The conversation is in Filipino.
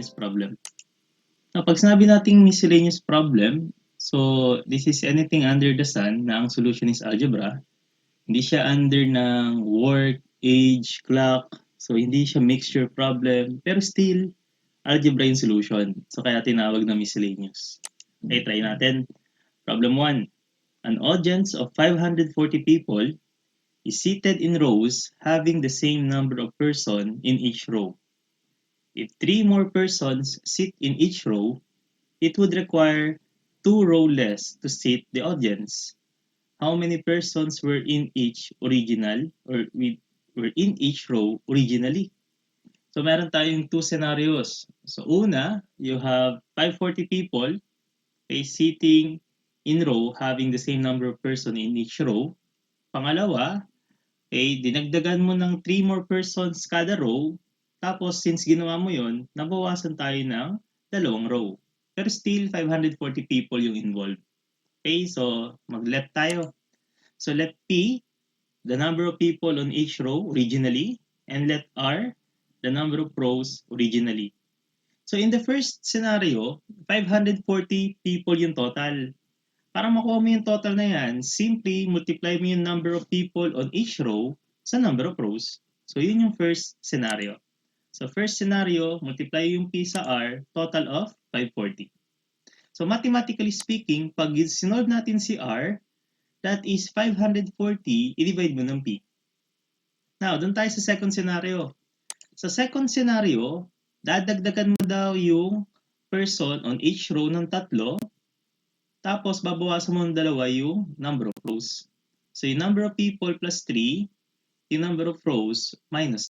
miscellaneous problem. Now, pag sinabi nating miscellaneous problem, so this is anything under the sun na ang solution is algebra. Hindi siya under ng work, age, clock. So, hindi siya mixture problem. Pero still, algebra yung solution. So, kaya tinawag na miscellaneous. Okay, try natin. Problem 1. An audience of 540 people is seated in rows having the same number of persons in each row. If 3 more persons sit in each row, it would require 2 rows less to seat the audience. How many persons were in each original or were in each row originally? So meron tayong 2 scenarios. So una, you have 540 people sitting in row having the same number of persons in each row. Pangalawa, dinagdagan mo ng 3 more persons kada row. Tapos since ginawa mo yon, nabawasan tayo ng 2 row. Pero still 540 people yung involved. Okay, so mag-let tayo. So let P, the number of people on each row originally, and let R, the number of rows originally. So in the first scenario, 540 people yung total. Para makuha mo yung total na yan, simply multiply mo yung number of people on each row sa number of rows. So yun yung first scenario. So first scenario, multiply yung P sa R, total of 540. So mathematically speaking, pag sinolve natin si R, that is 540, i-divide mo ng P. Now, doon tayo sa second scenario. Sa second scenario, dadagdagan mo daw yung person on each row ng 3, tapos babawasan mo ng 2 yung number of rows. So yung number of people plus 3, yung number of rows minus